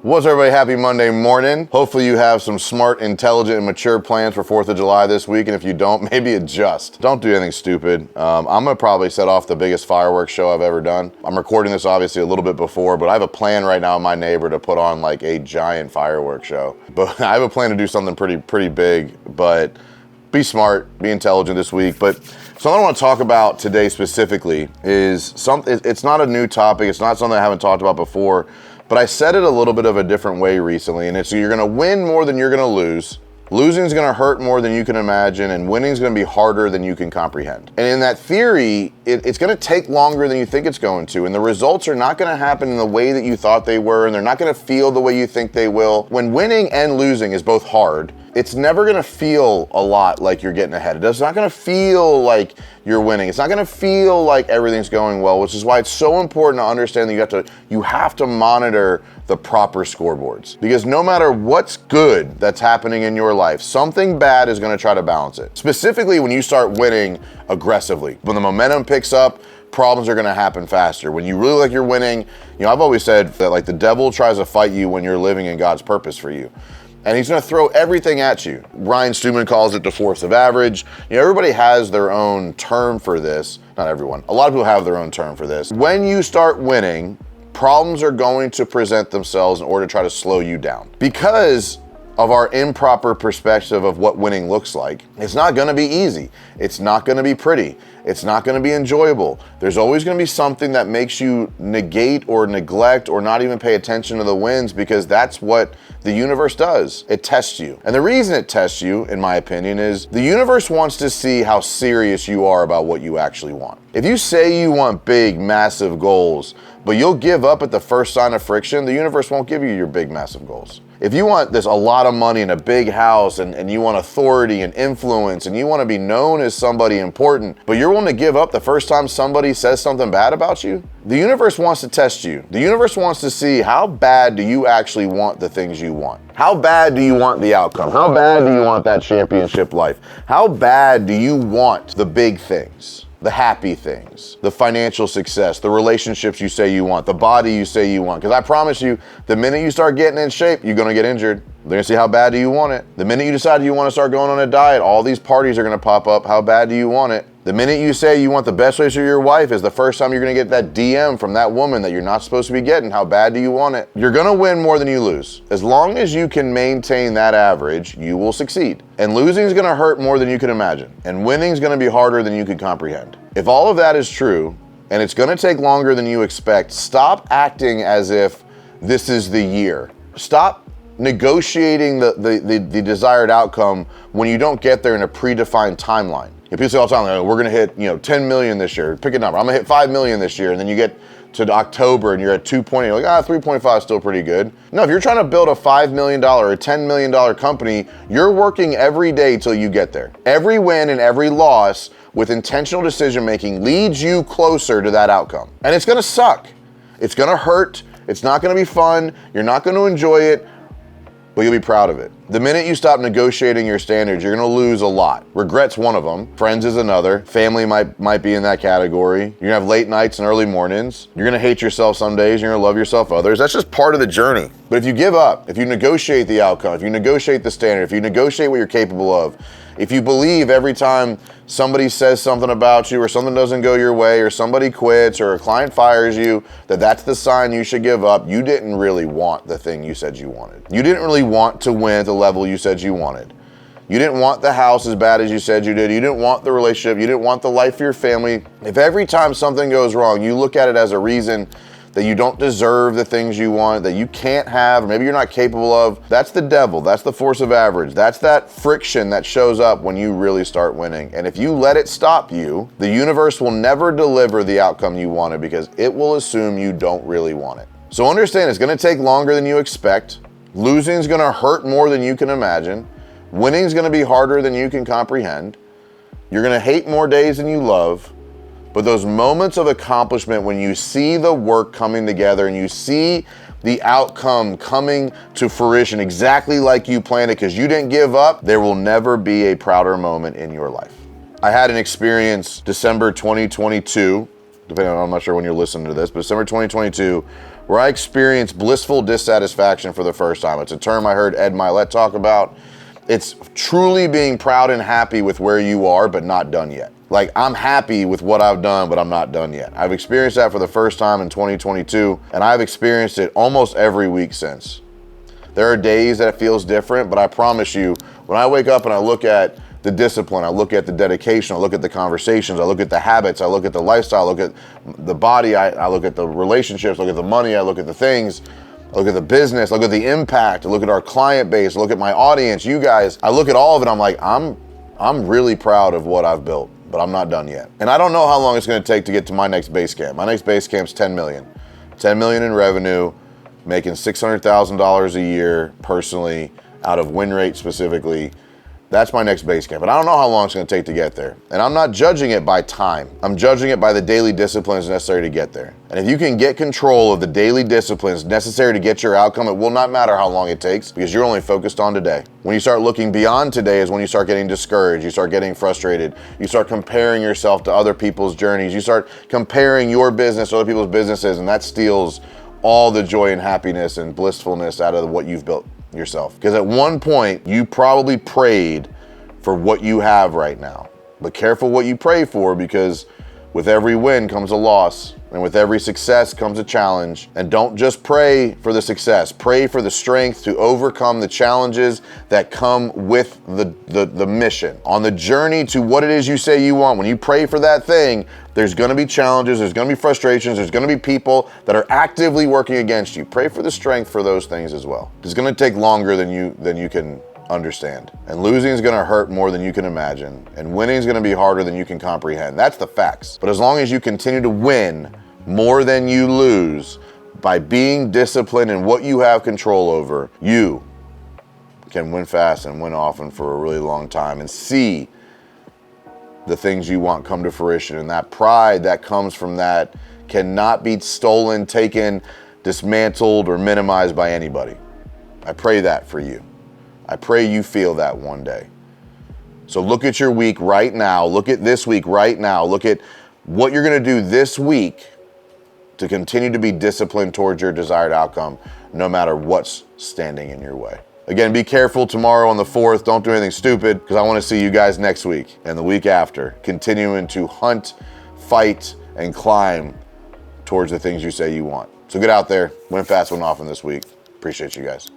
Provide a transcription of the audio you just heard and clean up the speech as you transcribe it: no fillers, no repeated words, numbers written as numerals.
What's up, everybody? Happy Monday morning. Hopefully you have some smart, intelligent, and mature plans for 4th of July this week, and if you don't, maybe adjust. Don't do anything stupid. I'm gonna probably set off the biggest fireworks show I've ever done. I'm recording this obviously a little bit before, but I have a plan right now in my neighbor to put on like a giant fireworks show. But I have a plan to do something pretty big, but be smart, be intelligent this week. But something I want to talk about today specifically is it's not a new topic, it's not something I haven't talked about before, but I said it a little bit of a different way recently, and it's you're gonna win more than you're gonna lose. Losing is gonna hurt more than you can imagine, and winning is gonna be harder than you can comprehend. And in that theory, it's gonna take longer than you think it's going to, and the results are not gonna happen in the way that you thought they were, and they're not gonna feel the way you think they will. When winning and losing is both hard, it's never gonna feel a lot like you're getting ahead. It's not gonna feel like you're winning. It's not gonna feel like everything's going well, which is why it's so important to understand that you have to monitor the proper scoreboards. Because no matter what's good that's happening in your life, something bad is gonna try to balance it. Specifically when you start winning aggressively. When the momentum picks up, problems are gonna happen faster. When you really like you're winning, I've always said that like the devil tries to fight you when you're living in God's purpose for you. And he's gonna throw everything at you. Ryan Stewman calls it the force of average. Everybody has their own term for this. Not everyone. A lot of people have their own term for this. When you start winning, problems are going to present themselves in order to try to slow you down. Because of our improper perspective of what winning looks like, it's not gonna be easy. It's not gonna be pretty. It's not gonna be enjoyable. There's always gonna be something that makes you negate or neglect or not even pay attention to the wins, because that's what the universe does. It tests you. And the reason it tests you, in my opinion, is the universe wants to see how serious you are about what you actually want. If you say you want big, massive goals, but you'll give up at the first sign of friction, the universe won't give you your big, massive goals. If you want a lot of money and a big house and you want authority and influence and you want to be known as somebody important, but you're willing to give up the first time somebody says something bad about you, the universe wants to test you. The universe wants to see how bad do you actually want the things you want. How bad do you want the outcome? How bad do you want that championship life? How bad do you want the big things? The happy things, the financial success, the relationships you say you want, the body you say you want. Because I promise you, the minute you start getting in shape, you're gonna get injured. They're gonna see how bad do you want it. The minute you decide you wanna start going on a diet, all these parties are gonna pop up. How bad do you want it? The minute you say you want the best relationship with your wife is the first time you're gonna get that DM from that woman that you're not supposed to be getting. How bad do you want it? You're gonna win more than you lose. As long as you can maintain that average, you will succeed. And losing is gonna hurt more than you can imagine. And winning is gonna be harder than you can comprehend. If all of that is true, and it's gonna take longer than you expect, stop acting as if this is the year. Stop negotiating the desired outcome when you don't get there in a predefined timeline. People say all the time, we're gonna hit 10 million this year. Pick a number. I'm gonna hit 5 million this year, and then you get to October and you're at 2.8. You're like, 3.5 is still pretty good. No, if you're trying to build a $5 million or a $10 million company, you're working every day till you get there. Every win and every loss with intentional decision making leads you closer to that outcome. And it's gonna suck. It's gonna hurt. It's not gonna be fun. You're not gonna enjoy it, but you'll be proud of it. The minute you stop negotiating your standards, you're gonna lose a lot. Regret's one of them. Friends is another. Family might be in that category. You're gonna have late nights and early mornings. You're gonna hate yourself some days. You're gonna love yourself others. That's just part of the journey. But if you give up, if you negotiate the outcome, if you negotiate the standard, if you negotiate what you're capable of, if you believe every time somebody says something about you or something doesn't go your way or somebody quits or a client fires you, that's the sign you should give up. You didn't really want the thing you said you wanted. You didn't really want to win at the level you said you wanted. You didn't want the house as bad as you said you did. You didn't want the relationship. You didn't want the life for your family. If every time something goes wrong, you look at it as a reason that you don't deserve the things you want, that you can't have, or maybe you're not capable of, that's the devil. That's the force of average. That's that friction that shows up when you really start winning. And if you let it stop you, the universe will never deliver the outcome you wanted because it will assume you don't really want it. So understand it's gonna take longer than you expect. Losing is gonna hurt more than you can imagine. Winning is gonna be harder than you can comprehend. You're gonna hate more days than you love. But those moments of accomplishment when you see the work coming together and you see the outcome coming to fruition exactly like you planned it because you didn't give up, there will never be a prouder moment in your life. I had an experience December 2022, depending on, I'm not sure when you're listening to this, but December 2022, where I experienced blissful dissatisfaction for the first time. It's a term I heard Ed Milet talk about. It's truly being proud and happy with where you are, but not done yet. Like, I'm happy with what I've done, but I'm not done yet. I've experienced that for the first time in 2022, and I've experienced it almost every week since. There are days that it feels different, but I promise you, when I wake up and I look at the discipline, I look at the dedication, I look at the conversations, I look at the habits, I look at the lifestyle, I look at the body, I look at the relationships, I look at the money, I look at the things, I look at the business, I look at the impact, I look at our client base, I look at my audience, you guys, I look at all of it, I'm like, I'm really proud of what I've built, but I'm not done yet. And I don't know how long it's gonna take to get to my next base camp. My next base camp's 10 million. 10 million in revenue, making $600,000 a year personally out of WinRate specifically. That's my next base camp. And I don't know how long it's gonna take to get there. And I'm not judging it by time. I'm judging it by the daily disciplines necessary to get there. And if you can get control of the daily disciplines necessary to get your outcome, it will not matter how long it takes because you're only focused on today. When you start looking beyond today is when you start getting discouraged, you start getting frustrated, you start comparing yourself to other people's journeys, you start comparing your business to other people's businesses, and that steals all the joy and happiness and blissfulness out of what you've built yourself. Because at one point, you probably prayed for what you have right now. But careful what you pray for, because with every win comes a loss, and with every success comes a challenge. And don't just pray for the success, pray for the strength to overcome the challenges that come with the mission. On the journey to what it is you say you want, when you pray for that thing, there's gonna be challenges, there's gonna be frustrations, there's gonna be people that are actively working against you. Pray for the strength for those things as well. It's gonna take longer than you can understand. And losing is gonna hurt more than you can imagine. And winning is gonna be harder than you can comprehend. That's the facts. But as long as you continue to win more than you lose by being disciplined in what you have control over, you can win fast and win often for a really long time and see the things you want come to fruition. And that pride that comes from that cannot be stolen, taken, dismantled, or minimized by anybody. I pray that for you. I pray you feel that one day. So look at your week right now. Look at this week right now. Look at what you're gonna do this week to continue to be disciplined towards your desired outcome, no matter what's standing in your way. Again, be careful tomorrow on the 4th. Don't do anything stupid, because I want to see you guys next week and the week after, continuing to hunt, fight, and climb towards the things you say you want. So get out there, win fast, win often this week. Appreciate you guys.